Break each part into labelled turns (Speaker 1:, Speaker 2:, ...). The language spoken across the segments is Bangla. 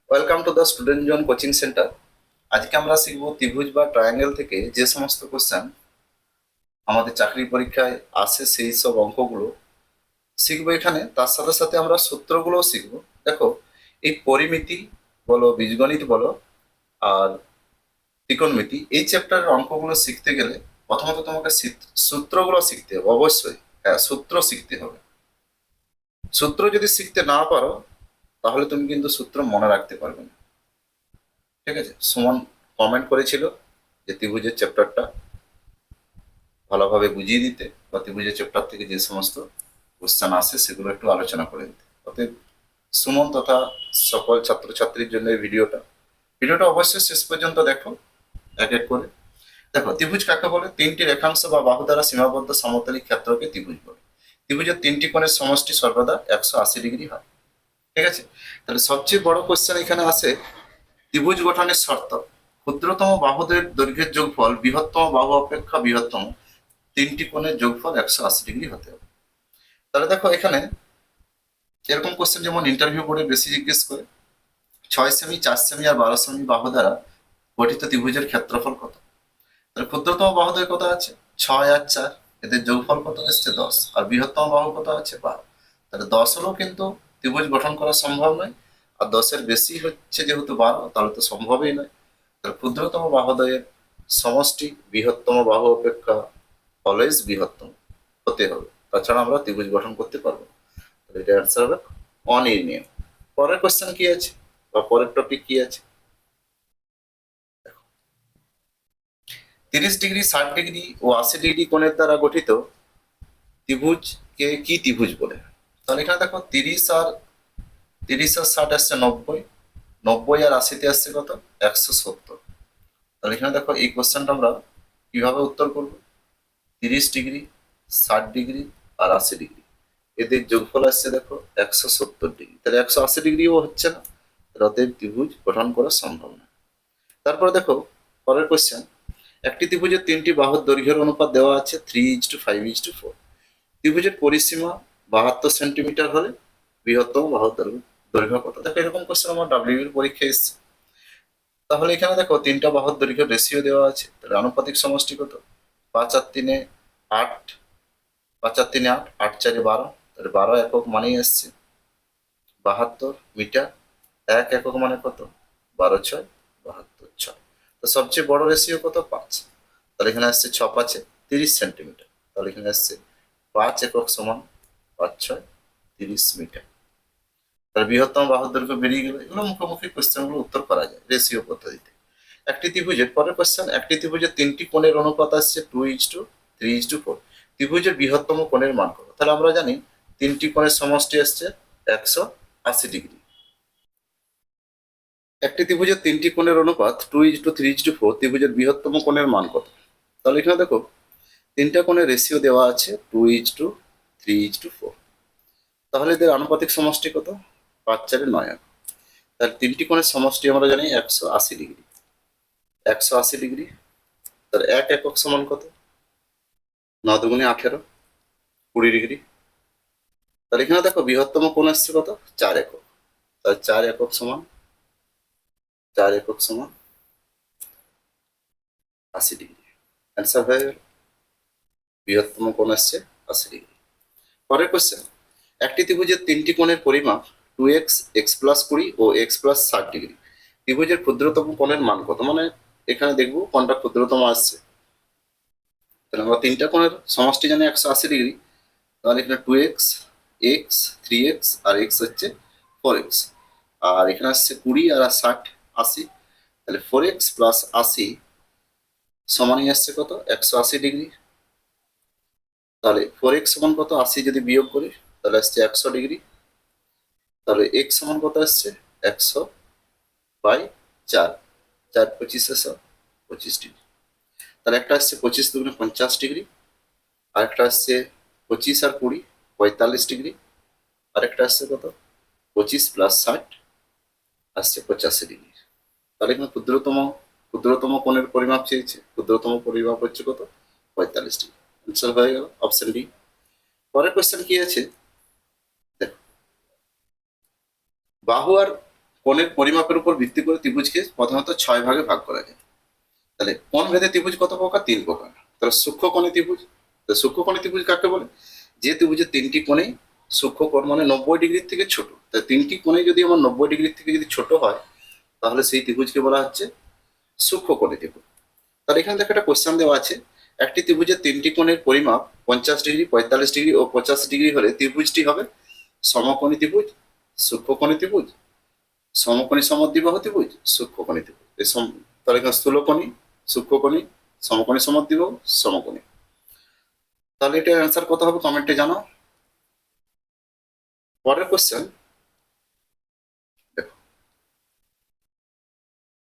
Speaker 1: Welcome to the student zone coaching centre. আজকে আমরা শিখব ত্রিভুজ বা ট্রায়াঙ্গেল থেকে যে সমস্ত কোশ্চেন আমাদের চাকরি পরীক্ষায় আসে সেই সব অঙ্কগুলো শিখবো এখানে। তার সাথে সাথে আমরা সূত্রগুলোও শিখবো। দেখো, এই পরিমিতি বলো, বীজগণিত বলো, আর ত্রিকোণমিতি, এই চ্যাপ্টারের অঙ্কগুলো শিখতে গেলে প্রথমত তোমাকে সূত্রগুলো শিখতে হবে অবশ্যই। হ্যাঁ, সূত্র শিখতে হবে। সূত্র যদি শিখতে না পারো তাহলে তুমি কিন্তু সূত্র মনে রাখতে পারবে না। ঠিক আছে, সুমন কমেন্ট করেছিল যে ত্রিভুজের চ্যাপ্টারটা ভালোভাবে বুঝিয়ে দিতে বা ত্রিভুজের চ্যাপ্টার থেকে যে সমস্ত কোশ্চেন আসে সেগুলো একটু আলোচনা করে দিতে। অতএব সুমন তথা সকল ছাত্রছাত্রীর জন্য এই ভিডিওটা অবশ্যই শেষ পর্যন্ত দেখো, এক এক করে। দেখো, ত্রিভুজ কাকে বলে? তিনটি রেখাংশ বা বাহু দ্বারা সীমাবদ্ধ সমতলী ক্ষেত্রকে ত্রিভুজ বলে। ত্রিভুজের তিনটি কোণের সমষ্টি সর্বদা 180 ডিগ্রি হয়। ঠিক আছে, তাহলে সবচেয়ে বড় কোশ্চেন এখানে আসে, ত্রিভুজ গঠনের শর্ত। ক্ষুদ্রতম বাহুদের দৈর্ঘ্যের যোগফল বৃহত্তম বাহু অপেক্ষা বৃহত্তম তিনটি কোণের যোগফল 180 ডিগ্রি হতে হবে। তাহলে দেখো, এখানে এরকম কোশ্চেন যেমন ইন্টারভিউ বোর্ডে বেশি জিজ্ঞেস করে, 6 সেমি, 4 সেমি আর 12 সেমি বাহু দ্বারা গঠিত ত্রিভুজের ক্ষেত্রফল কত? তাহলে ক্ষুদ্রতম বাহুদের কত আছে? 6 আর 4, এদের যোগফল কত এসছে? 10। আর বৃহত্তম বাহু কত আছে? 12। তাহলে 10 হলেও কিন্তু ত্রিভুজ গঠন করা সম্ভব নয়, আর 10-এর বেশি হচ্ছে যেহেতু 12, তাহলে তো সম্ভবই নয়। তাহলে ক্ষুদ্রতম বাহুদ্বয়ের সমষ্টি বৃহত্তম বাহু অপেক্ষা অলওয়েজ বৃহত্তম হতে হবে, তাছাড়া আমরা ত্রিভুজ গঠন করতে পারবো না। তাহলে এটা অ্যান্সার হবে অনির্ণেয়। পরের কোশ্চেন কি আছে বা পরের টপিক কি আছে? 30 ডিগ্রি, 60 ডিগ্রি ও 80 ডিগ্রি কোণের দ্বারা গঠিত ত্রিভুজকে কি ত্রিভুজ বলে? তাহলে এখানে দেখো, 30 আর 60 আসছে 90, 90 আর 80-তে আসছে কত? 170। তাহলে এখানে দেখো, এই কোশ্চেনটা আমরা কিভাবে উত্তর করবো? 30 ডিগ্রি, 60 ডিগ্রি আর 80 ডিগ্রি, এদের যোগফল আসছে দেখো 170 ডিগ্রি। তাহলে 180 ডিগ্রিও হচ্ছে না, তাহলে অতএব ত্রিভুজ গঠন করা সম্ভব না। তারপরে দেখো, পরের কোশ্চেন, একটি ত্রিভুজের তিনটি বাহুর দৈর্ঘ্যের অনুপাত দেওয়া আছে 3:5:4। ত্রিভুজের পরিসীমা 72 সেন্টিমিটার হলে বৃহত্তম বাহুর দৈর্ঘ্য কত? দেখো, এরকম কোশ্চেন আমার ডাব্লিউবির পরীক্ষায় এসেছে। তাহলে এখানে দেখো, তিনটা বাহুর দৈর্ঘ্য রেশিও দেওয়া আছে, তাহলে আনুপাতিক সমষ্টি কত? 5 আর 3-8, 5 আর 3-8, 8 4-12, তাহলে 12 একক মানেই আসছে 72 মিটার। 1 একক মানে কত? 12×6 = 72। তো সবচেয়ে বড় রেশিও কত? 5। তাহলে এখানে আসছে 6×5 = 30 সেন্টিমিটার। তাহলে এখানে আসছে 5 একক সমান 5×6 = 30 মিটার। তাহলে বৃহত্তম বাহুর দৈর্ঘ্য বেরিয়ে গেল। এগুলো মুখোমুখি কোশ্চেন গুলো উত্তর করা যায় রেশিও পদ্ধতিতে। একটি ত্রিভুজের, পরের কোশ্চেন, একটি ত্রিভুজের তিনটি কোণের অনুপাত আসছে 2:3:4। ত্রিভুজের বৃহত্তম কোণের মান কত? তাহলে আমরা জানি তিনটি কোণের সমষ্টি আসছে 180 ডিগ্রি। একটি ত্রিভুজের তিনটি কোণের অনুপাত 2:3:4, ত্রিভুজের বৃহত্তম কোণের মান কত? তাহলে এখানে দেখো, তিনটা কোণের রেশিও দেওয়া আছে 2:3:4। তাহলে এদের আনুপাতিক সমষ্টি কত? 5×4=9। তাহলে তিনটি কোণের সমষ্টি আমরা জানি 180 ডিগ্রি। 180 ডিগ্রি, তাহলে 1 একক সমান কত? 9×2=18, 20 ডিগ্রি। তাহলে এখানে দেখো, বৃহত্তম কোণ আসছে কত? 4 একক। তাহলে 4 একক সমান 80 ডিগ্রি। অ্যান্সার হয়ে গেল, বৃহত্তম কোণ আসছে 80 ডিগ্রি। পরের কোশ্চেন, একটি ত্রিভুজের তিনটি কোণের পরিমাপ 2x, x+20 ও x+60 ডিগ্রি। ত্রিভুজের ক্ষুদ্রতম কোণের মান কত? মানে এখানে দেখবো কোনটা ক্ষুদ্রতম আসছে। তাহলে আমরা তিনটা কোণের সমষ্টি জানি 180 ডিগ্রি। তাহলে এখানে 2x, x, 3x আর x হচ্ছে 4x। আর এখানে আসছে 20 আর 60, 80। তাহলে 4x + 80 সমানই আসছে কত? 180 ডিগ্রি। তাহলে 4x সমান কত? 80 যদি বিয়োগ করি তাহলে আসছে 100 ডিগ্রি। তাহলে x সমান কত আসছে? 100/4, 4×25=25 ডিগ্রি। তাহলে একটা আসছে 25×2=50 ডিগ্রি, আর একটা আসছে 25 আর 20 = 45 ডিগ্রি, আর একটা আসছে কত? 25 + 60 আসছে 85 ডিগ্রি। তাহলে এখানে ক্ষুদ্রতম কোণের পরিমাপ চেয়েছে। ক্ষুদ্রতম পরিমাপ হচ্ছে কত? 45 ডিগ্রি। অ্যান্সার হয়ে গেল অপশন ডি। পরের কোশ্চেন কি আছে? দেখো, বাহু আর কোণের পরিমাপের উপর ভিত্তি করে ত্রিভুজকে প্রধানত 6 ভাগে ভাগ করা যায়। তাহলে কোণ ভেদে ত্রিভুজ কত প্রকার? 3 প্রকার। তাহলে সূক্ষ্মকোণী ত্রিভুজ। তো সূক্ষ্মকোণী ত্রিভুজ কাকে বলে? যে ত্রিভুজের 3টি কোণেই সূক্ষ্মকোণ মানে 90 ডিগ্রির থেকে ছোট। তাই 3টি কোণে যদি আমার 90 ডিগ্রির থেকে যদি ছোট হয়, তাহলে সেই ত্রিভুজকে বলা হচ্ছে সূক্ষ্মকোণী ত্রিভুজ। তাহলে এখানে দেখো একটা কোশ্চেন দেওয়া আছে, একটি ত্রিভুজের 3টি কোণের পরিমাপ 50 ডিগ্রি, 45 ডিগ্রি ও 50 ডিগ্রি হলে ত্রিভুজটি হবে সমকোণী ত্রিভুজ, সূক্ষ্মকোণী ত্রিভুজ, সমকোণী সমদ্বিবাহু ত্রিভুজ, সূক্ষ্মকোণী ত্রিভুজ। তাহলে এখানে স্থূলকোণী, সূক্ষ্মকোণী, সমকোণী সমদ্বিবাহু, সমকোণী। তাহলে এটার অ্যান্সার কত হবে কমেন্টে জানাও। পরের কোশ্চেন দেখো,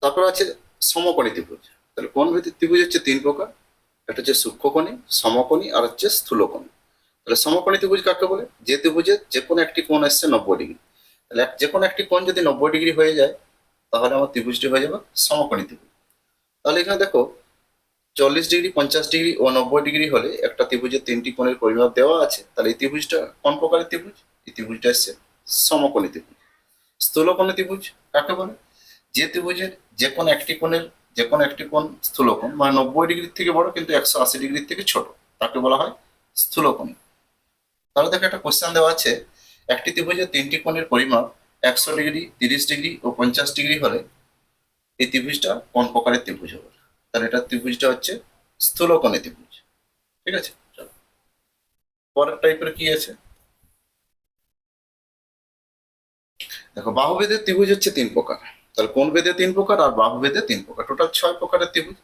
Speaker 1: তারপর আছে সমকোণী ত্রিভুজ। তাহলে কোণ ভিত্তিক ত্রিভুজ হচ্ছে 3 প্রকার। একটা হচ্ছে সূক্ষ্মকোণী, সমকোণী আর হচ্ছে স্থূলকোণী। তাহলে সমকোণী ত্রিভুজ কাকে বলে? যে ত্রিভুজের যে কোনো একটি কোণ আসছে 90 ডিগ্রি। তাহলে যে কোনো একটি কোণ যদি 90 ডিগ্রি হয়ে যায়, তাহলে আমার ত্রিভুজটি হয়ে যাবে সমকোণী ত্রিভুজ। তাহলে এখানে দেখো 40 ডিগ্রি, 50 ডিগ্রি ও 90 ডিগ্রি হলে একটা ত্রিভুজের 3টি কোণের পরিমাপ দেওয়া আছে। তাহলে এই ত্রিভুজটা কোন প্রকারের ত্রিভুজ? এই ত্রিভুজটা আসছে সমকোণী ত্রিভুজ। স্থূলকোণী ত্রিভুজ কাকে বলে? যে ত্রিভুজের যে কোনো একটি কোণ স্থূলকোণ মানে 90 ডিগ্রির থেকে বড় কিন্তু 180 ডিগ্রির থেকে ছোট, তাকে বলা হয় স্থূলকোণী। তাহলে দেখো একটা কোশ্চেন দেওয়া আছে, একটি ত্রিভুজের 3টি কোণের পরিমাপ 100 ডিগ্রি, 30 ডিগ্রি ও 50 ডিগ্রি হলে এই ত্রিভুজটা কোন প্রকারের ত্রিভুজ হবে? তাহলে এটা ত্রিভুজটা হচ্ছে স্থূলকোণী ত্রিভুজ। ঠিক আছে, চলো পরের টাইপের কি আছে দেখো। বাহুভেদের ত্রিভুজ হচ্ছে 3 প্রকার। তাহলে কোণ ভেদে 3 প্রকার আর বাহুভেদে 3 প্রকার, টোটাল 6 প্রকারের ত্রিভুজ।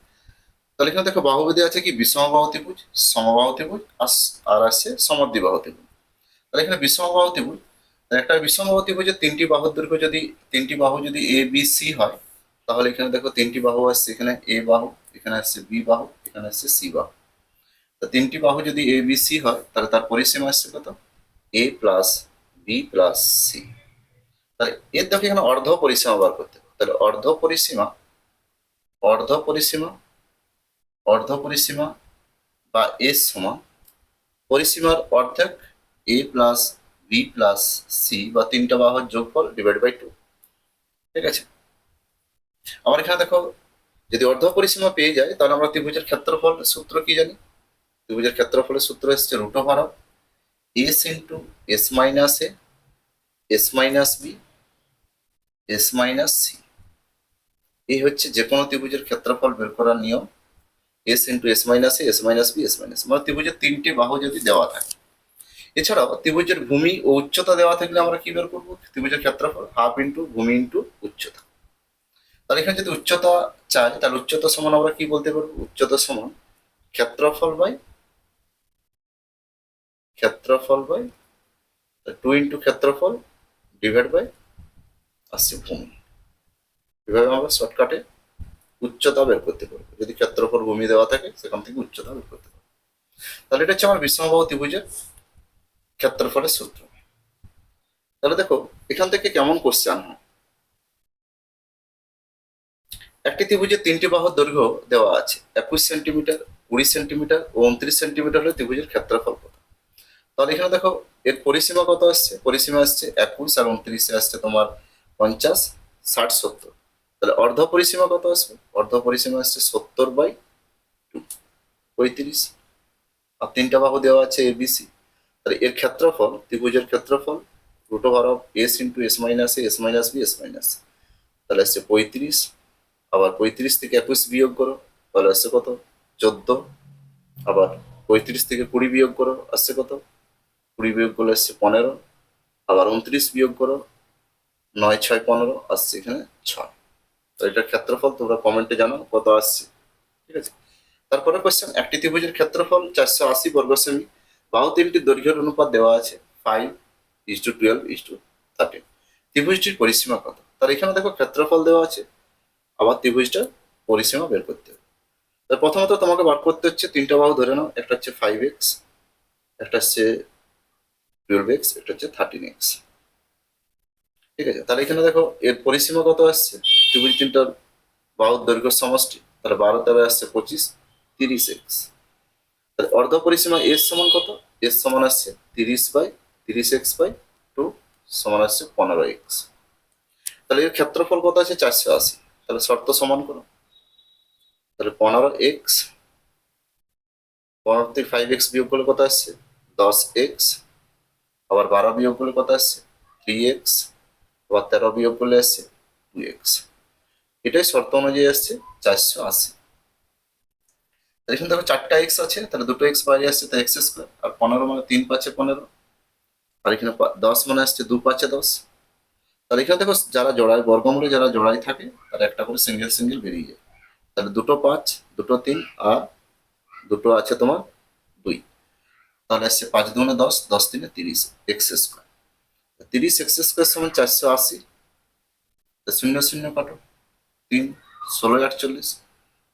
Speaker 1: তাহলে এখানে দেখো বাহুভেদে আছে কি বিষমবাহু ত্রিভুজ, সমবাহু ত্রিভুজ আর আছে সমদ্বিবাহু ত্রিভুজ। তাহলে এখানে বিষমবাহু ত্রিভুজ, একটা বিষমবাহু ত্রিভুজের 3টি বাহুর দৈর্ঘ্য যদি 3টি বাহু যদি এ বি সি হয়, তাহলে এখানে দেখো 3টি বাহু আসছে, এখানে এ বাহু, এখানে আসছে বি বাহু, এখানে আসছে সি বাহু। তো 3টি বাহু যদি এ বি সি হয়, তাহলে তার পরিসীমা আসছে কত? এ প্লাস বি প্লাস সি। তাহলে এর দেখো এখানে অর্ধ পরিসীমা বার করতে হবে। তাহলে অর্ধ পরিসীমা অর্ধ পরিসীমা বা এস সমান পরিসীমার অর্ধেক এ প্লাস বি প্লাস সি বা 3টা বাহুর যোগফল ডিভাইড বাই 2। ঠিক আছে, আবার এখানে দেখো যদি অর্ধ পরিসীমা পেয়ে যায়, তাহলে আমরা ত্রিভুজের ক্ষেত্রফল সূত্র কি জানি? ত্রিভুজের ক্ষেত্রফলের সূত্র হচ্ছে root over of S into S minus A, S minus B, S minus C. এই হচ্ছে যে কোনো ত্রিভুজের ক্ষেত্রফল বের করার নিয়ম। S into S minus A, S minus B, S minus, মানে ত্রিভুজের 3টে বাহু যদি দেওয়া থাকে। এছাড়াও ত্রিভুজের ভূমি ও উচ্চতা দেওয়া থাকলে আমরা কি বের করবো? ত্রিভুজের ক্ষেত্রফল হাফ ইন্টু ভূমি ইন্টু উচ্চতা। তাহলে এখানে যদি উচ্চতা চাই, তাহলে উচ্চতা সমান আমরা কি বলতে পারবো? উচ্চতা সমান ক্ষেত্রফল বাই 2 ইন্টু ক্ষেত্রফল ডিভাইড বাই আসছে ভূমি। এভাবে আমরা শর্টকাটে উচ্চতা বের করতে পারবো। যদি ক্ষেত্রফল ভূমি দেওয়া থাকে, সেখান থেকে উচ্চতা বের করতে পারবো। তাহলে এটা হচ্ছে আমার বিষমবাহু ত্রিভুজের ক্ষেত্রফলের সূত্র। তাহলে দেখো এখান থেকে কেমন কোশ্চেন হয়। একটি ত্রিভুজের 3টি বাহুর দৈর্ঘ্য দেওয়া আছে 21 সেন্টিমিটার, 20 সেন্টিমিটার ও 29 সেন্টিমিটার হলে ত্রিভুজের ক্ষেত্রফল কত? তাহলে এখানে দেখো এর পরিসীমা কত আসছে? পরিসীমা আসছে 21 আর 29 আসছে তোমার 50, 60, 70। তাহলে অর্ধ পরিসীমা কত আসবে? অর্ধ পরিসীমা আসছে 70 বাই 2, 35। আর 3টা বাহু দেওয়া আছে এ বি সি। তাহলে এর ক্ষেত্রফল, ত্রিভুজের ক্ষেত্রফল root over of S into S minus A, S minus B, S minus. তাহলে আসছে 35। আবার 35 থেকে 21 বিয়োগ করো, তাহলে আসছে কত? 14। আবার 35 থেকে 20 বিয়োগ করো, আসছে কত? 20 বিয়োগ করলে আসছে 15। আবার 29 বিয়োগ করো, 9, 6, 15, আসছে এখানে 6। তো এটার ক্ষেত্রফল তোমরা কমেন্টে জানাও কত আসছে। ঠিক আছে, তারপরে কোশ্চেন, একটি ত্রিভুজের ক্ষেত্রফল 480 বর্গ সেমি, বাহু 3টির দৈর্ঘ্যের অনুপাত দেওয়া আছে 5:12:13। ত্রিভুজটির পরিসীমা কত? তার এখানে দেখো ক্ষেত্রফল দেওয়া আছে, আবার ত্রিভুজটার পরিসীমা বের করতে হবে। তার প্রথমত তোমাকে বার করতে হচ্ছে 3টা বাহু ধরে নাও, একটা হচ্ছে 5x, একটা হচ্ছে 12x, একটা হচ্ছে 13x। ঠিক আছে, তাহলে এখানে দেখো এর পরিসীমা কত আসছে? ত্রিভুজ 3টার বাহুর দৈর্ঘ্য সমষ্টি, তাহলে 12 দ্বারা আসছে 25, 30x। তাহলে অর্ধ পরিসীমা এস সমান কত? এস সমান আসছে 30/30x/2 সমান আসছে 15x। তাহলে এর ক্ষেত্রফল কত আছে 480। তাহলে শর্ত সমান করো। তাহলে 15x, 15 থেকে 5x বিয়োগ করলে কত আসছে 10x, আবার 12 বিয়োগ করলে কত আসছে 3x, আবার 13 বিয়োগ করলে আসছে 2x। এটাই শর্ত অনুযায়ী আসছে 480। তাহলে এখানে দেখো 4টা x আছে, তাহলে দুটো x বাইরে আসছে, তাই x স্কোয়ার। আর 15 মানে 3 5 15, আর এখানে 10 মানে আসছে 2 5 10। তাহলে এখানে দেখো যারা জোড়ায় বর্গমূলে যারা জোড়ায় থাকে তার একটা করে সিঙ্গেল সিঙ্গেল বেরিয়ে যায়। তাহলে দুটো 5, দুটো 3, আর দুটো আছে তোমার 2। তাহলে আসছে 5 2 10, 10 3 30 এক্স স্কোয়ার। 30 এক্স স্কোয়ার সমান 480। শূন্য শূন্য কাটো, 3 16 48।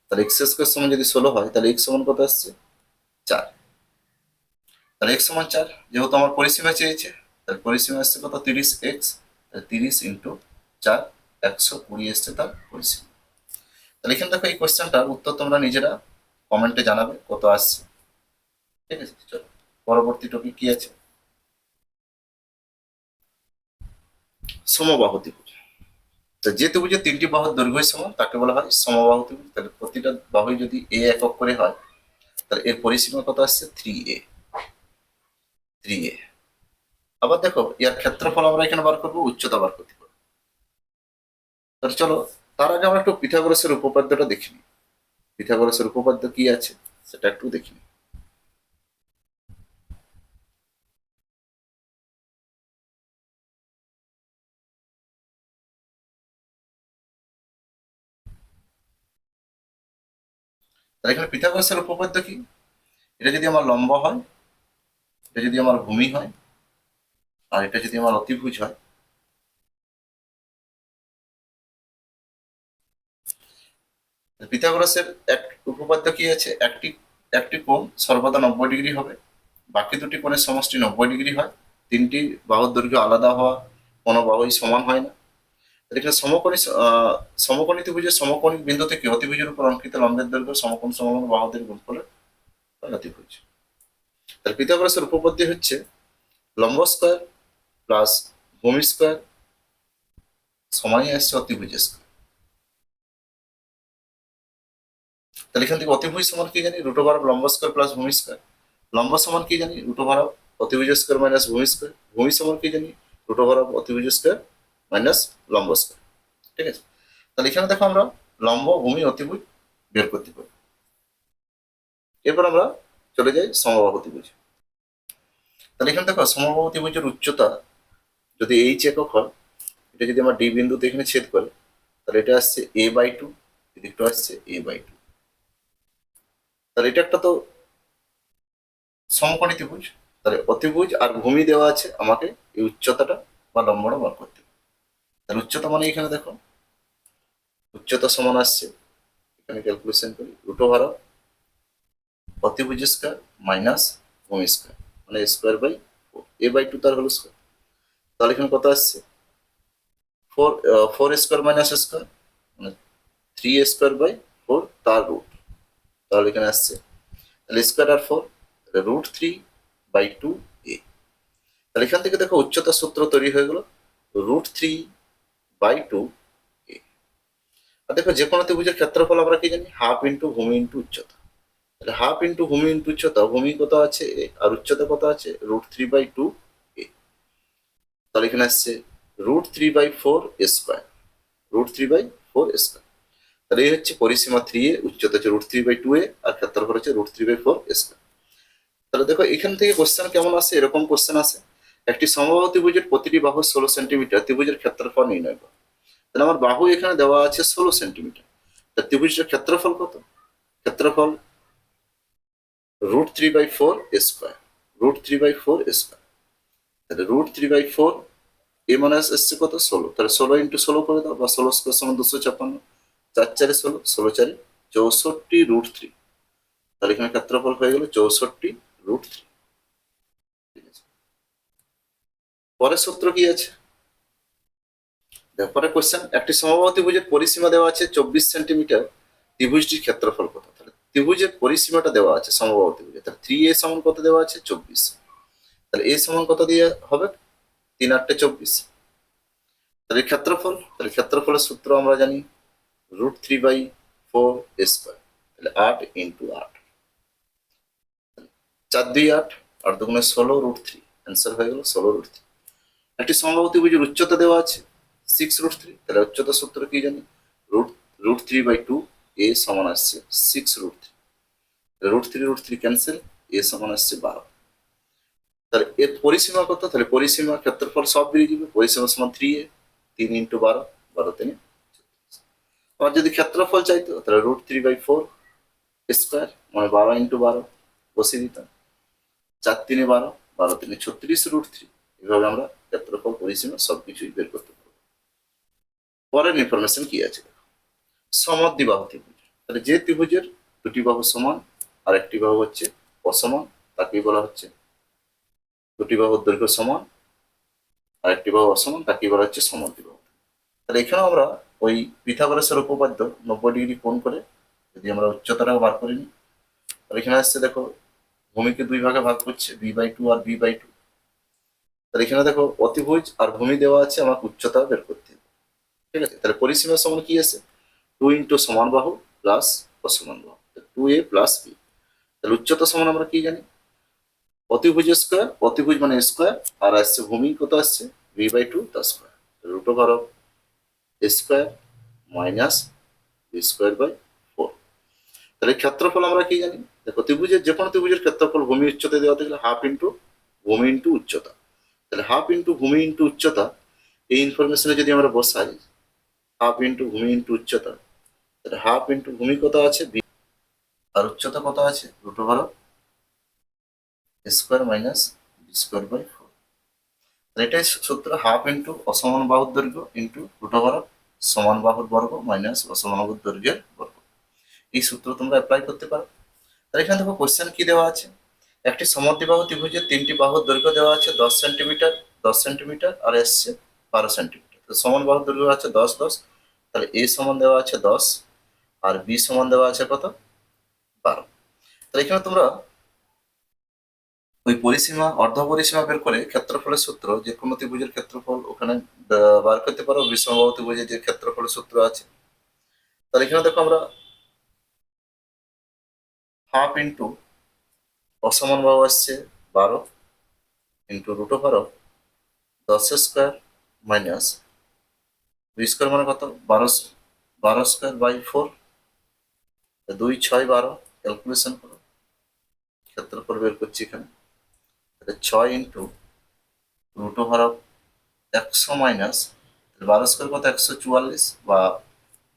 Speaker 1: তাহলে এক্স স্কোয়ার সমান যদি 16 হয় তাহলে এক্স সমান কত আসছে 4। তাহলে এক্স সমান 4, যেহেতু আমার পরিসীমা চেয়েছে তাহলে পরিসীমা আসছে কত 30x। তাহলে 30 ইন্টু 4, 120 এসছে তার পরিসীমা। তাহলে এখানে দেখো এই কোয়েশ্চেনটার উত্তর তোমরা নিজেরা কমেন্টে জানাবে কত আসছে। ঠিক আছে, চলো পরবর্তী টপিক কি আছে, সমবাহু ত্রিভুজ। তো যে ত্রিভুজের 3টি বাহুর দৈর্ঘ্য সমান তাকে বলা হয় সমবাহু ত্রিভুজ। তাহলে প্রতিটা বাহুই যদি a একক করে হয় তাহলে এর পরিসীমা কত আসছে 3a। 3a। আবার দেখো এর ক্ষেত্রফল আমরা এখানে বার করবো, উচ্চতা বার করতে পারবো। তাহলে চলো তার আগে আমরা একটু পিথাগোরাসের উপপাদ্যটা দেখি নিই। পিথাগোরাসের উপপাদ্য কি আছে সেটা একটু দেখি নিই। তাহলে এখানে পিথাগোরাসের উপপাদ্য কি, এটা যদি আমার লম্ব হয়, এটা যদি আমার ভূমি হয়, আর এটা যদি আমার অতিভুজ হয়, পিথাগোরাসের এক উপপাদ্য কি আছে, একটি একটি কোণ সর্বদা 90 ডিগ্রি হবে, বাকি দুটি কোণের সমষ্টি 90 ডিগ্রি হয়, তিনটি বাহুর দৈর্ঘ্য আলাদা হওয়া কোনো বাহুই সমান হয় না। তাহলে এখানে সমকোণী ত্রিভুজের সমকোণী বিন্দু থেকে অতিভুজের উপর অঙ্কিত লম্বের দৈর্ঘ্য সমকোণ সমকোণ বাহুদের গুণফলে অতিভুজ। তাহলে পিথাগোরাসের উপপাদ্য হচ্ছে লম্ব স্কয়ার প্লাস ভূমি স্কয়ার সমানই আসছে অতিভুজ স্কয়ার। তাহলে এখান থেকে অতিভুজ সমান কি জানি √, লম্ব স্কয়ার প্লাস ভূমি স্কয়ার। লম্ব সমান কি জানি √, অতিভুজ স্কয়ার মাইনাস ভূমি স্কয়ার। ভূমি সমান কি জানি √, অতিভুজ স্কয়ার মাইনাস লম্ব স্কয়ার। ঠিক আছে, তাহলে এখানে দেখো আমরা লম্ব ভূমি অতিভুজ বের করতে পারি। এরপর আমরা চলে যাই সমবাহু ত্রিভুজ। তাহলে এখানে দেখো সমবাহু ত্রিভুজের উচ্চতা যদি h একক হয়, এটা যদি আমার ডি বিন্দুতে এখানে ছেদ করে তাহলে এটা আসছে a/2, এদিকটা আসছে a/2। তাহলে এটা একটা তো সমকোণী ত্রিভুজ। তাহলে অতিভুজ আর ভূমি দেওয়া আছে, আমাকে এই উচ্চতাটা বা লম্বটা বার করতে হবে। তাহলে উচ্চতা মানে এখানে দেখো উচ্চতা সমান আসছে, এখানে ক্যালকুলেশন করি √, অতিভুজ স্কয়ার মাইনাস ভূমি স্কয়ার মানে স্কয়ার/4, a/2 তার হলো স্কয়ার। তাহলে এখানে কত আসছে 4 স্কয়ার মাইনাস স্কয়ার মানে 3a²/4 তার রুট। তাহলে এখানে আসছে তাহলে স্কয়ার আর 4, √3/2a। তাহলে এখান থেকে দেখো উচ্চতার সূত্র তৈরি হয়ে গেল √3/2a। আর দেখো যে কোনো ত্রিভুজের ক্ষেত্রফল আমরা কি জানি হাফ ইন্টু ভূমি ইন্টু উচ্চতা। তাহলে হাফ ইন্টু ভূমি ইন্টু উচ্চতা, ভূমি কত আছে আর উচ্চতা কত আছে √3/2a। তাহলে এখানে আসছে √3/4 স্কয়ার, √3/4 স্কয়ার। তাহলে এই হচ্ছে পরিসীমা 3a, উচ্চতা হচ্ছে √3/2a, আর ক্ষেত্রফল হচ্ছে √3/4 স্কয়ার। তাহলে দেখো এখান থেকে কোশ্চেন কেমন আসে, এরকম কোশ্চেন আসে একটি সমবাহু ত্রিভুজের প্রতিটি বাহু 16 সেন্টিমিটার, ত্রিভুজের ক্ষেত্রফল নির্ণয় করো। তাহলে আমার বাহু এখানে দেওয়া আছে 16 সেন্টিমিটার, তার ত্রিভুজের ক্ষেত্রফল কত, ক্ষেত্রফল √3/4 স্কয়ার, √3/4 স্কয়ার। তাহলে √3/4 এ মানে আসছে কত 16, তাহলে 16 ইন্টু 16 করে দাও, বা 16 স্কয়ার সমান 256, 4 4 16, 16 4 64 √3। তাহলে এখানে ক্ষেত্রফল হয়ে গেল 64 √3। ঠিক আছে, পরের সূত্র কি আছে, পরে কোশ্চেন একটি সমবাহু ত্রিভুজের পরিসীমা দেওয়া আছে 24 সেন্টিমিটার, ত্রিভুজটির ক্ষেত্রফল কত। তাহলে ত্রিভুজের পরিসীমাটা দেওয়া আছে সমবাহু ত্রিভুজে, তাহলে 3a সমান কত দেওয়া আছে 24। তাহলে a সমান কত দিয়ে হবে 3 8 24। তাহলে ক্ষেত্রফলের সূত্র আমরা জানি √3/4 তাহলে 8 × 8, 4×2 = 8, 8×2 = 16 √3, অ্যান্সার হয়ে গেল 16 √3। একটি সমবাহু ত্রিভুজের উচ্চতা দেওয়া আছে 6 √3, তাহলে উচ্চতা সূত্র কি জানি √3/2, a সমান আসছে 6 √3, √3 ক্যান্সেল, a সমান আসছে 12। তাহলে এর পরিসীমা কত? তাহলে পরিসীমা ক্ষেত্রফল সব বেরিয়ে যাবে, পরিসীমা সমান 3a, 3 × 12, 12 × 3 = 36। আবার যদি ক্ষেত্রফল চাইতো তাহলে √3/4 মানে 12 × 12 বসিয়ে দিতাম, 4 × 3 = 12, 12 × 3 = 36 √3। এভাবে আমরা ক্ষেত্রফল পরিসীমা সবকিছুই বের করতে পারবো। পরের ইনফরমেশন কি আছে, সমদ্বিবাহু ত্রিভুজ। তাহলে যে ত্রিভুজের দুটি বাহু সমান আর একটি বাহু হচ্ছে অসমান তাকেই বলা হচ্ছে, দুটি বাহুর দৈর্ঘ্য সমান আর একটি বাহু অসমান তাকেই বলা হচ্ছে সমদ্বিবাহু। তাহলে এখানেও আমরা ওই পিথাগোরাসের উপপাদ্য 90° কোণ করে যদি আমরা উচ্চতাটাও বার করে নিই, তাহলে এখানে আসছে দেখো ভূমিকে দুই ভাগে ভাগ করছে b/2 আর b/2। তাহলে এখানে দেখো অতিভুজ আর ভূমি দেওয়া আছে, আমাকে উচ্চতা বের করতে হবে, ঠিক আছে। তাহলে পরিসীমা সমান কি আছে 2 × সমান বাহু প্লাস অসমান বাহু, 2a + b। তাহলে উচ্চতা সমান আমরা কি জানি অতিভুজ স্কোয়ার, অতিভুজ মানে স্কোয়ার, আর আসছে ভূমি কত আসছে b/2 তার স্কোয়ার, √a² - b²/4। তাহলে ক্ষেত্রফল আমরা কি জানি, দেখো ত্রিভুজের যে কোনো ত্রিভুজের ক্ষেত্রফল ভূমি উচ্চতা দেওয়া থাকলে হাফ ইন্টু ভূমি ইন্টু উচ্চতা। তাহলে হাফ ইন্টু ভূমি ইন্টু উচ্চতা, এই ইনফরমেশনে যদি আমরা বসাই হাফ ইন্টু ভূমি ইন্টু উচ্চতা, তাহলে হাফ ইন্টু ভূমি কত আছে আর উচ্চতা কত আছে √a² - b²/4। এটাই সূত্র, হাফ ইন্টু অসমান বাহুর দৈর্ঘ্য ইন্টু সমান বাহুর বর্গ মাইনাস অসমান বাহুর দৈর্ঘ্যের বর্গ। এই সূত্র তোমরা অ্যাপ্লাই করতে পারো। তাহলে এখানে দেখো কোশ্চেন কি দেওয়া আছে, একটি সমদ্বিবাহু ত্রিভুজের 3টি বাহুর দৈর্ঘ্য দেওয়া আছে 10 সেন্টিমিটার, 10 সেন্টিমিটার আর এসছে 12 সেন্টিমিটার। তো সমান বাহুর দৈর্ঘ্য আছে 10 10, তাহলে a সমান দেওয়া আছে 10 আর b সমান দেওয়া আছে কত 12। তাহলে এখানে তোমরা ওই পরিসীমা অর্ধ পরিসীমা বের করে ক্ষেত্রফলের সূত্র যে কোনো ত্রিভুজের ক্ষেত্রফল ওখানে বার করতে পারো, বিষমবাহু ত্রিভুজের যে ক্ষেত্রফলের সূত্র আছে। তাহলে এখানে দেখো আমরা হাফ ইন্টু অসমান বাহু আসছে 12 ইন্টু √10² মাইনাস b² মানে কত 12² 4, 2 × 6 = 12, ক্যালকুলেশন করো, ক্ষেত্রফল বের করছি এখানে। তাহলে 6 ইন্টু √100 মাইনাস 12² কত 144 বা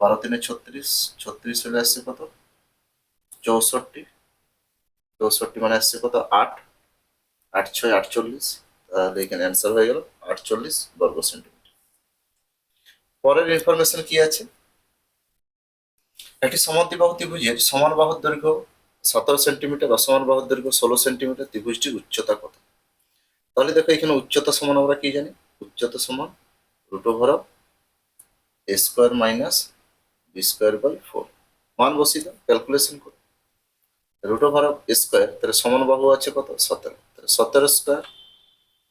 Speaker 1: 12 × 3 = 36, 36 হলে আসছে কত 64, 64 মানে আসছে কত 8, 8 × 6 = 48, তাহলে এখানে অ্যান্সার হয়ে গেল 48 বর্গ সেন্টিমিটার। পরের ইনফরমেশন কি আছে, একটি সমদ্বিবাহু ত্রিভুজের সমান বাহুর দৈর্ঘ্য 17 সেন্টিমিটার, অসমান বাহুর দৈর্ঘ্য 16 সেন্টিমিটার, ত্রিভুজটির উচ্চতা কত? তাহলে দেখো এখানে উচ্চতা সমান আমরা কি জানি, উচ্চতা সমান √a² - b²/4, মান বসিয়ে দাও, ক্যালকুলেশন করো। √a², তাহলে সমান বাহু আছে কত 17, তাহলে 17²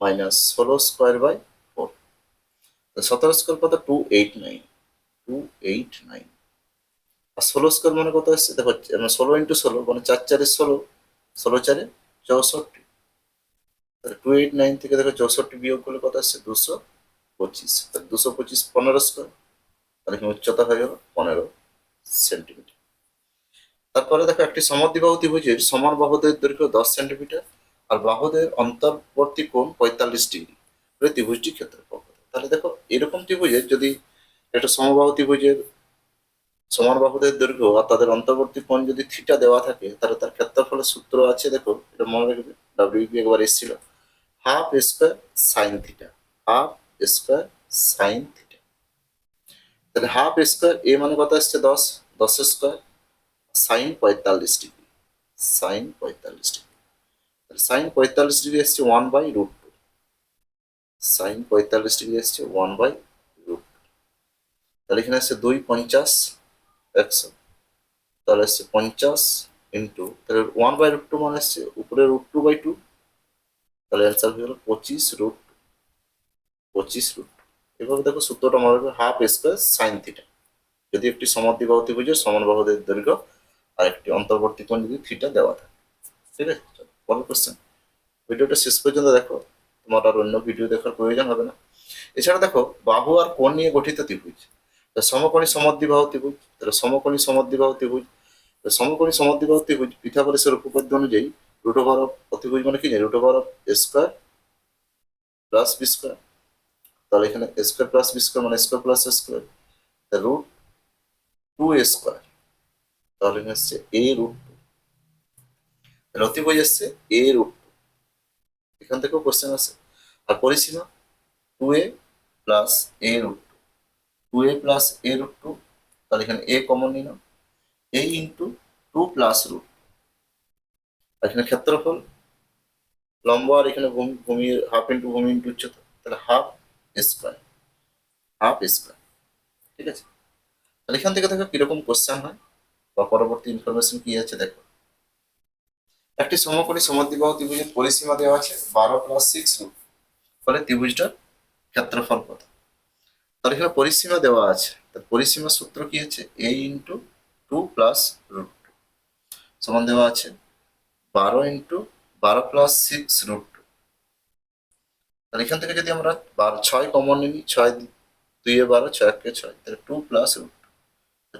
Speaker 1: মাইনাস 16²/4, 17² কত 289, 289 আর 16² মানে কত আসছে দেখো 16 × 16 মানে 4 × 4 = 16, 16 × 4 = 64, তাহলে 289 থেকে দেখো 64 বিয়োগ করলে কত আসছে 225, তাহলে 225 15², তাহলে এখানে উচ্চতা হয়ে গেল 15 সেন্টিমিটার। তারপরে দেখো একটি সমদ্বিবাহু ত্রিভুজের সমান বাহুদের দৈর্ঘ্য 10 সেন্টিমিটার আর বাহুদের অন্তর্বর্তী কোণ 45°, ত্রিভুজটির ক্ষেত্রফল কত? তাহলে দেখো এরকম ত্রিভুজের যদি একটা সমবাহু ত্রিভুজের সমান বাহুদের দৈর্ঘ্য আর তাদের অন্তর্বর্তী কোণ যদি থিটা দেওয়া থাকে, তাহলে তার ক্ষেত্রফলের সূত্র আছে, দেখো এটা মনে রাখবে, WB একবার এসেছিল, ½ sin θ, ½ sin θ। তাহলে ½ এ মানে কত আসছে 10, 10², সাইন 45°, সাইন 45°, তাহলে সাইন 45° এসছে 1/√2, সাইন 45° এসছে 1/√2, তাহলে এখানে আসছে 2 50 100, তাহলে আসছে 50 ইন্টু, তাহলে 1/√2 মানে আসছে উপরে √2/2, তাহলে অ্যান্সার হয়ে গেল 25√2। এভাবে দেখো সূত্রটা মনে রাখবে, হাফ স্কোয়ার সাইন থিটা, যদি একটি সমদ্বিবাহু ত্রিভুজের সমান বাহুদের দৈর্ঘ্য আর একটি অন্তর্বর্তী কোণ যদি থিটা দেওয়া থাকে। ঠিক আছে, চলো পরের কোশ্চেন। ভিডিওটা শেষ পর্যন্ত দেখো, তোমার আর অন্য ভিডিও দেখার প্রয়োজন হবে না। এছাড়া দেখো বাহু আর কোণ নিয়ে গঠিত ত্রিভুজ, সমকোণী সমদ্বিবাহু ত্রিভুজ, তাহলে সমকোণী সমদ্বিবাহু ত্রিভুজ, সমকোণী সমদ্বিবাহু ত্রিভুজ পিথাগোরাসের উপপাদ্য অনুযায়ী রুট ওভার অফ অতিভুজ মানে কি জানি, root over of A square plus B square. তাহলে এখানে A square plus B square মানে square plus square, root two A square, তাহলে এখানে হচ্ছে এ রুট টু, অতিভুজ এসছে এ রুট টু, এখান থেকেও কোশ্চেন আছে। আর পরিসীমা টু এ প্লাস এ রুট টু, টু এ প্লাস এ রুট টু, তাহলে এখানে এ কমন নিলাম, এ ইন্টু টু প্লাস রুট, এখানে ক্ষেত্রফল লম্ব আর এখানে ভূমি, ভূমি হাফ ইন্টু ভূমি ইন্টু উচ্চতা, তাহলে হাফ স্কোয়ার, হাফ স্কোয়ার। ঠিক আছে, তাহলে এখান থেকে দেখো কিরকম কোশ্চেন হয় বা পরবর্তী ইনফরমেশন কি আছে দেখো। একটি সমকোণী সমদ্বিবাহু ত্রিভুজের পরিসীমা দেওয়া আছে 12 + 6 রুট, ফলে ত্রিভুজটার ক্ষেত্রফল কত। তাহলে এখানে পরিসীমা দেওয়া আছে, তার পরিসীমার সূত্র কি হচ্ছে A into two plus root two সমান দেওয়া আছে 12 × 12 + 6 রুট টু। তাহলে এখান থেকে যদি আমরা 6 কমন নিই, 6 2 এ 12, 6 1 6, তাহলে two plus root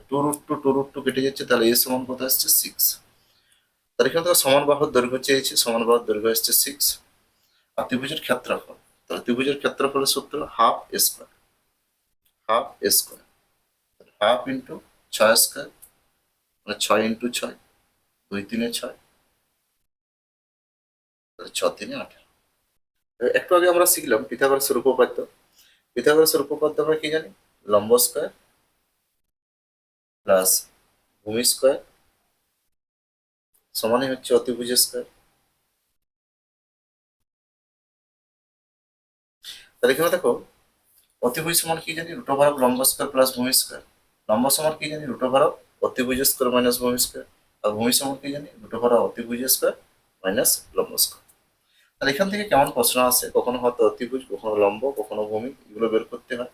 Speaker 1: two, root two two root two কেটে যাচ্ছে, তাহলে এ সমান কত আসছে 6। তাহলে এখানে থেকে সমান বাহুর দৈর্ঘ্য চেয়েছে, সমান বাহুর দৈর্ঘ্য আসছে 6, আর ত্রিভুজের ক্ষেত্রফল, তাহলে ত্রিভুজের ক্ষেত্রফলের সূত্র half square, half square, half into 6 square মানে 6 × 6, 2 3 6, তাহলে 6 3 18। একটু আগে আমরা শিখলাম পিথাগোরাসের উপপাদ্য। পিথাগোরাসের উপপাদ্য আমরা কি জানি, লম্ব স্কোয়ার প্লাস ভূমি স্কোয়ার সমানই হচ্ছে অতিভুজ স্কোয়ার। তাহলে এখানে দেখো অতিভুজ সমান কি জানি, রুট ওভার অফ লম্ব স্কোয়ার প্লাস ভূমি স্কোয়ার। লম্ব সমান কি জানি, রুট ওভার অফ অতিভুজ স্কোয়ার মাইনাস ভূমি স্কোয়ার। আর ভূমি সমান কি জানি, রুট ওভার অফ অতিভুজ স্কোয়ার মাইনাস লম্ব স্কোয়ার। তাহলে এখান থেকে কেমন প্রশ্ন আসে, কখনো হয়তো অতিভুজ, কখনো লম্ব, কখনো ভূমি, এগুলো বের করতে হয়।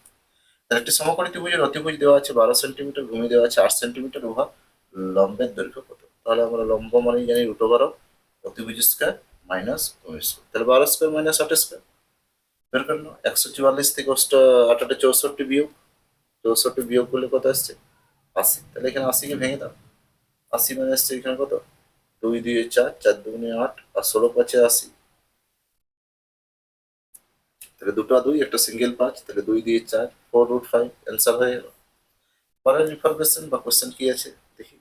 Speaker 1: তাহলে একটি সমকোণী ত্রিভুজের অতিভুজ দেওয়া আছে 12 সেন্টিমিটার, ভূমি দেওয়া আছে 8 সেন্টিমিটার, উহা লম্বের দৈর্ঘ্য কত। তাহলে আমরা লম্ব মানেই জানি রুট ওভার অফ অতিভুজ স্কোয়ার মাইনাস ভূমি স্কোয়ার, তাহলে 12 স্কোয়ার মাইনাস 8 স্কোয়ার বের করে নাও। 144 থেকে 8 64 বিয়োগ, 64 বিয়োগ করলে কত আসছে 80, তাহলে এখানে 80 কে ভেঙে দাও, 80 মানে আসছে এখানে কত 2 2 4, 4 2 8, আর 16 5 80, তাহলে দুটো 2, একটা সিঙ্গেল 5, তাহলে 2 2 4, 4√5 অ্যান্সার হয়ে গেল। পরের ইনফরমেশন বা কোশ্চেন কি আছে দেখি।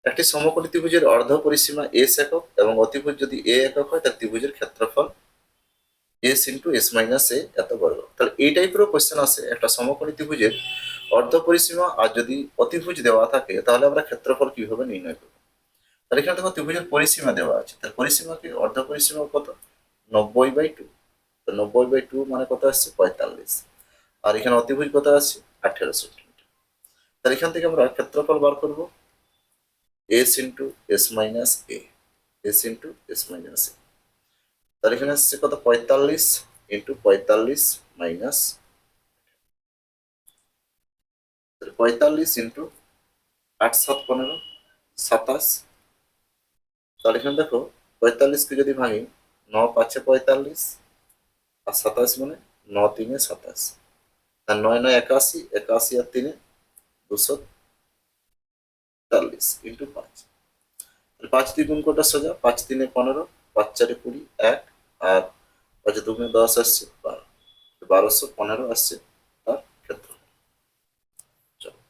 Speaker 1: একটি সমকোণী ত্রিভুজের অর্ধ পরিসীমা এস একক এবং অতিভুজ যদি এ একক হয়, তার ত্রিভুজের ক্ষেত্রফল এস ইন্টু এস মাইনাস এ এত বর্গ। তাহলে এই টাইপেরও কোশ্চেন আসে, একটা সমকোণী ত্রিভুজের অর্ধ পরিসীমা আর যদি অতিভুজ দেওয়া থাকে, তাহলে আমরা ক্ষেত্রফল কিভাবে নির্ণয় করবো। তাহলে এখানে দেখো ত্রিভুজের পরিসীমা দেওয়া আছে, তার পরিসীমাকে অর্ধ পরিসীমা কত 90/2, তো 90/2 মানে কত আসছে 45, আর এখানে অতিভুজ কত আছে 18 সেন্টিমিটার। তাহলে এখান থেকে আমরা ক্ষেত্রফল বার করবো S into S minus A, S into S minus এ। তাহলে এখানে আসছে কত 45 ইন্টু 45 মাইনাস, 45 ইন্টু 8 7 15 27। তাহলে এখানে দেখো 45 কে যদি ভাঙি 9 5 45, আর 27 মানে 9 3 27, আর 9 9 81, 81 আর 3 243 ইন্টু 5, 5 দিয়ে গুণ কটা সোজা, 5 3 15, 5 4 20, 1, আর 5 2 10 আসছে 12, 1215 আসছে তার ক্ষেত্র। চলো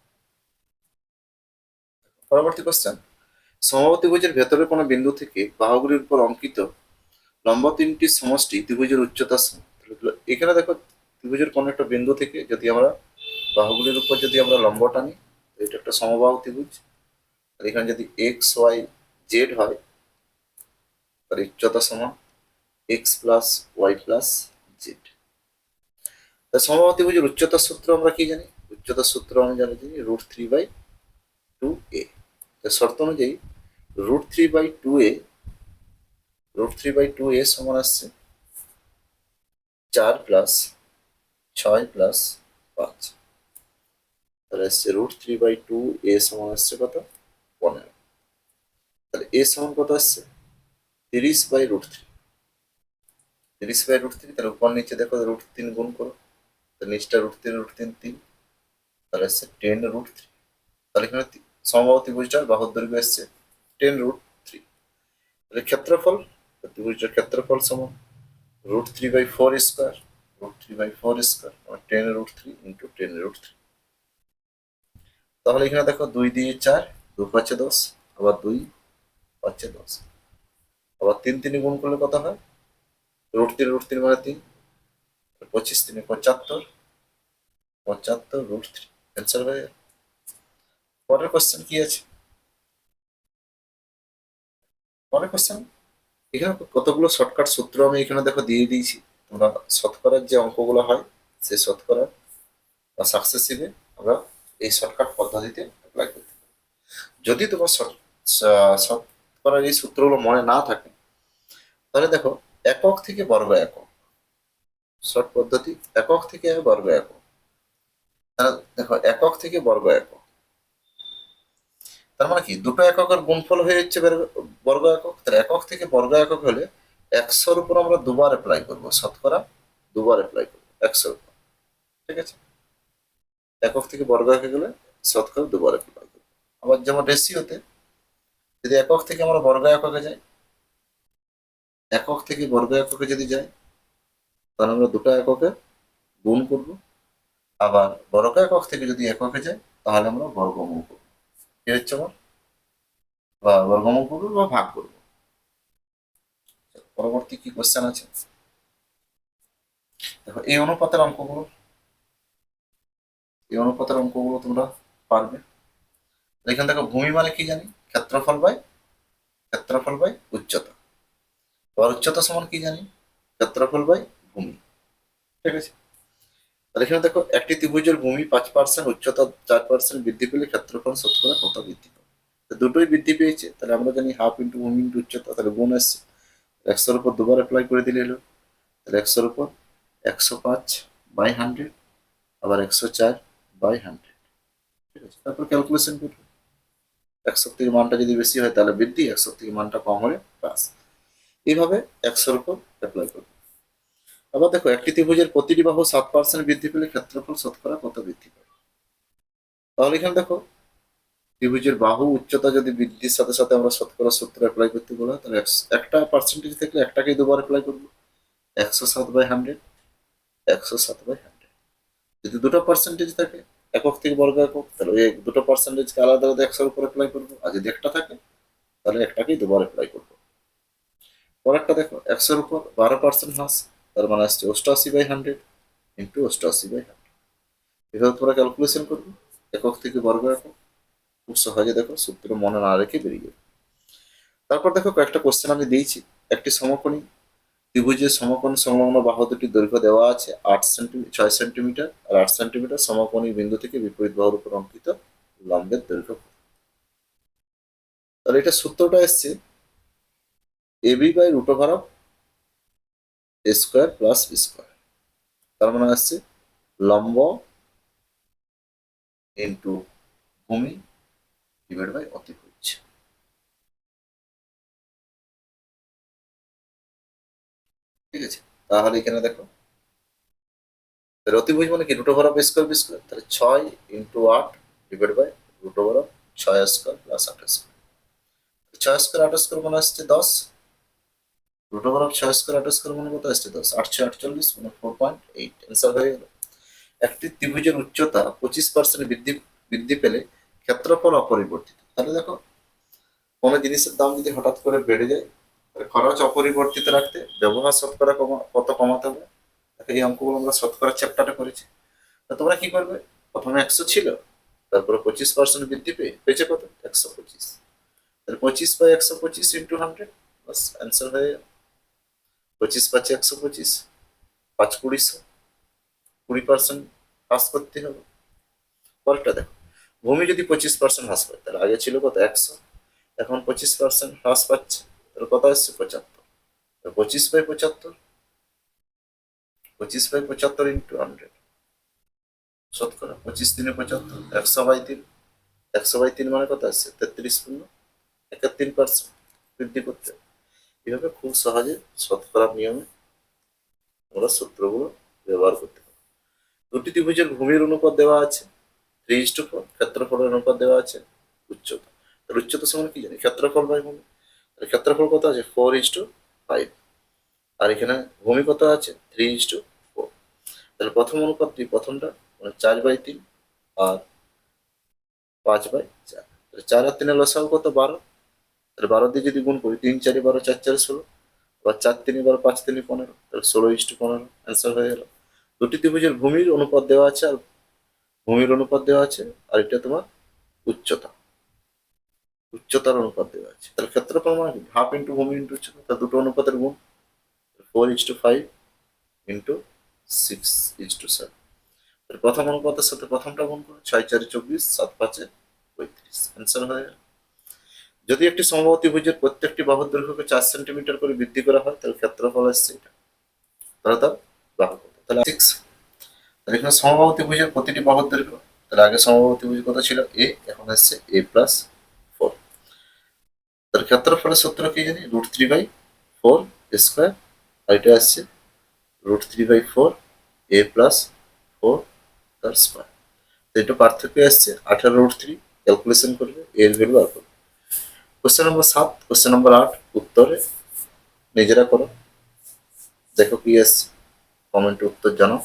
Speaker 1: পরবর্তী কোশ্চেন। সমবাহুত্রিভুজের ভেতরের কোনো বিন্দু থেকে বাহুগুলির উপর অঙ্কিত লম্ব তিনটির সমষ্টি ত্রিভুজের উচ্চতার সমান। এখানে দেখো ত্রিভুজের কোনো একটা বিন্দু থেকে যদি আমরা বাহুগুলির উপর যদি আমরা লম্ব টানি, এটা একটা সমবাহু ত্রিভুজ। আর এখানে যদি এক্স ওয়াই জেড হয়, তার উচ্চতা সমান x plus y plus z. সমবাহু ত্রিভুজের উচ্চতার সূত্র আমরা কি জানি, উচ্চতার সূত্র আমি জানি √3/2a। শর্ত অনুযায়ী √3/2a, √3/2a সমান আসছে 4 + 6 + 5, তাহলে এসছে √3/2, এ সমান আসছে কত 15, তাহলে এ সমান কত আসছে 30/√3, 30/√3, তাহলে উপর নিচে দেখো √3 গুণ করো, তাহলে নিচটা √3 √3 3, তাহলে আসছে 10√3, তাহলে এখানে সমবাহু ত্রিভুজটার বাহুর দৈর্ঘ্য এসছে 10√3, তাহলে ক্ষেত্রফল, ত্রিভুজটার ক্ষেত্রফল সমান √3/4 স্কোয়ার, √3/4 স্কোয়ার, 10√3 ইন্টু 10√3, তাহলে এখানে দেখো 2 দিয়ে 4, 2 5 10, আবার 2 5 10, আবার 3 3 গুণ করলে কত হয়, √3 মানে 3, 25 3 75, 75 √3, অ্যান্সার হয়ে গেল। পরের কোশ্চেন কি আছে, পরের কোশ্চেন, এখানে কতগুলো শর্টকাট সূত্র আমি এখানে দেখো দিয়ে দিয়েছি, তোমরা শতকরার যে অঙ্কগুলো হয় সেই শতকরার বা সাকসেসিভে আমরা এই শর্টকাট পদ্ধতিতে অ্যাপ্লাই করতে পারি। যদি তোমার শতকরার এই সূত্রগুলো মনে না থাকে, তাহলে দেখো একক থেকে বর্গ একক, শর্ট পদ্ধতি একক থেকে বর্গ একক, তাহলে দেখো একক থেকে বর্গ একক, তার মানে কি দুটো এককের গুণফল হয়ে যাচ্ছে বর্গ একক, তাহলে একক থেকে বর্গ একক হলে 100-র উপর আমরা দুবার অ্যাপ্লাই করবো, শতকরা দুবার অ্যাপ্লাই করবো 100-র উপর, ঠিক আছে, একক থেকে বর্গ একক গেলে শতকরা দুবার অ্যাপ্লাই করবো। আবার যেমন রেশিওতে যদি একক থেকে আমরা বর্গ এককে যাই, একক থেকে বর্গ এককে যদি যাই, তাহলে আমরা দুটো এককে গুণ করবো, আবার বর্গ একক থেকে যদি এককে যাই তাহলে আমরা বর্গমূল করবো, কি হচ্ছে আমার, বা বর্গমূল করবো বা ভাগ করবো। পরবর্তী কি কোশ্চেন আছে, দেখো এই অনুপাতের অঙ্কগুলো তোমরা পারবে। এখানে দেখো ভূমি মানে কি জানি, ক্ষেত্রফল বাই উচ্চতা, আবার উচ্চতা সমান কি জানি, ক্ষেত্রফল বাই ভূমি, ঠিক আছে। তাহলে এখানে দেখো একটি ত্রিভুজের ভূমি 5%, উচ্চতা 4% বৃদ্ধি পেলে ক্ষেত্রফল শতকরা কত বৃদ্ধি পাবে, দুটোই বৃদ্ধি পেয়েছে, তাহলে আমরা জানি হাফ ইন্টু ভূমি ইন্টু উচ্চতা, তাহলে গুণ আসছে, 100-র উপর দুবার অ্যাপ্লাই করে দিলে এলো, তাহলে 100-র উপর 105/100, আবার 104/100, ঠিক আছে, তারপর ক্যালকুলেশন করবো, 100 থেকে মানটা যদি বেশি হয় তাহলে বৃদ্ধি, 100 থেকে মানটা কম হলে হ্রাস, এইভাবে 100-র উপর অ্যাপ্লাই করবো। আবার দেখো একটি ত্রিভুজের প্রতিটি বাহু 7% বৃদ্ধি পেলে ক্ষেত্রফল শতকরা কত বৃদ্ধি পাবে, তাহলে এখানে দেখো ত্রিভুজের বাহু উচ্চতা যদি বৃদ্ধির সাথে সাথে আমরা শতকরা সূত্র অ্যাপ্লাই করতে বলা হয়, তাহলে একটা পার্সেন্টেজ থাকলে একটাকেই দুবার অ্যাপ্লাই করবো, 107/100, 107/100, যদি দুটো পার্সেন্টেজ থাকে একক থেকে বর্গ একক, তাহলে ওই দুটো পার্সেন্টেজকে আলাদা আলাদা 100-র উপর অ্যাপ্লাই করবো, আর যদি একটা থাকে তাহলে একটাকেই দুবার অ্যাপ্লাই করবো। পরেরটা দেখো 100-র উপর 12% হ্রাস, তার মানে আসছে 88/100 ইন্টু 88/100, এভাবে তোমরা ক্যালকুলেশন করবে একক থেকে বর্গ একক, খুব সহজে দেখো সূত্র মনে না রেখে বেরিয়ে যাবে। তারপর দেখো কয়েকটা কোশ্চেন আমি দিয়েছি, একটি সমকোণী ত্রিভুজের সমকোণ সংলগ্ন বাহু দুটির দৈর্ঘ্য দেওয়া আছে 6 সেন্টিমিটার আর 8 সেন্টিমিটার, সমকোণী বিন্দু থেকে বিপরীত বাহুর উপর অঙ্কিত লম্বের দৈর্ঘ্য, তাহলে এটা সূত্রটা এসছে AB/√A² + B², তার মানে আসছে লম্ব ইন্টু ভূমি ডিভাইড বাই অতিভুজ, ঠিক আছে। তাহলে এখানে দেখো অতিভুজ মানে কি √A², তাহলে 6 × 8 ডিভাইড বাই √6² + 8², 6² 8² মানে আসছে 10, √6² 8² মানে কত আসছে 10, 8×6 = 48 মানে 4.8, অ্যান্সার হয়ে গেল। একটি ত্রিভুজের উচ্চতা 25% বৃদ্ধি বৃদ্ধি পেলে ক্ষেত্রফল অপরিবর্তিত, তাহলে দেখো কোনো জিনিসের দাম যদি হঠাৎ করে বেড়ে যায়, তাহলে খরচ অপরিবর্তিত রাখতে ব্যবহার শতকরা কত কমাতে হবে, এই অঙ্কগুলো আমরা শতকরা চ্যাপ্টারে করেছি। তা তোমরা কি করবে, প্রথমে 100 ছিল, তারপরে 25% বৃদ্ধি পেয়েছে কত 125, তাহলে 25/125 ইন্টু 100, বাস অ্যান্সার হয়ে গেল। 25/125, 5×20, 20% হ্রাস করতে হবে। পরেরটা দেখো ভূমি যদি 25% হ্রাস পায়, তাহলে আগে ছিল কত 100, এখন 25% হ্রাস পাচ্ছে, তাহলে কত আসছে 75, 25/75, 25/75 ইন্টু 100, শতকরা 25×3 = 75/3। 100/3 মানে কত আসছে? 33.71% বৃদ্ধি করতে হবে। এভাবে খুব সহজে শতকরা নিয়মে আমরা সূত্রগুলো ব্যবহার করতে পারি। দুটি ত্রিভুজের ভূমির অনুপাত দেওয়া আছে 3:4, ক্ষেত্রফলের অনুপাত দেওয়া আছে উচ্চতা। তাহলে উচ্চতা সমান কি জানি? ক্ষেত্রফল বাই ভূমি। তাহলে ক্ষেত্রফল কত আছে? 4:5। আর এখানে ভূমি কত আছে? 3:4। তাহলে প্রথম অনুপাতটি প্রথমটা মানে 4/3 আর 5/4। তাহলে 4 আর 3 লসাগু কত? 12। তাহলে 12 দিয়ে যদি গুণ করি 3 4 12 4 4 16, আবার 4 3 12 5 3 15, তাহলে 16:15 অ্যান্সার হয়ে গেল। দুটি ত্রিভুজের ভূমির অনুপাত দেওয়া আছে আর ভূমির অনুপাত দেওয়া আছে, আর এটা তোমার উচ্চতা, উচ্চতার অনুপাত দেওয়া আছে। তাহলে ক্ষেত্রফল মানে কি? হাফ ইন্টু ভূমি ইন্টু উচ্চতা, তার দুটো অনুপাতের গুণ। 4:5 ইন্টু 6:7। তাহলে প্রথম অনুপাতের সাথে প্রথমটা গুণ করো, 6 4 24, 7 5 35, অ্যান্সার হয়ে গেল। যদি একটি সমবাহু ত্রিভুজের প্রত্যেকটি বাহুর দৈর্ঘ্যকে 4 সেন্টিমিটার করে বৃদ্ধি করা হয়, তাহলে ক্ষেত্রফল আসছে এটা। তাহলে তার বাহু কত? তাহলে 6। তাহলে এখানে সমবাহু ত্রিভুজের প্রতিটি বাহুর দৈর্ঘ্য, তাহলে আগে সমবাহু ত্রিভুজ কত ছিল? এ, এখন আসছে a+4। তার ক্ষেত্রফলের সূত্র কি জানি? √3/4 স্কোয়ার, আর এটা আসছে √3/4 a+4 তার স্কোয়ার। এটা পার্থক্য আসছে 18√3। ক্যালকুলেশন করবে, এর ভ্যালু বার করবে। কোশ্চেন নম্বর 7, কোশ্চেন নম্বর 8 উত্তরে নিজেরা করো, দেখো কি আসছে, কমেন্টে উত্তর জানাও।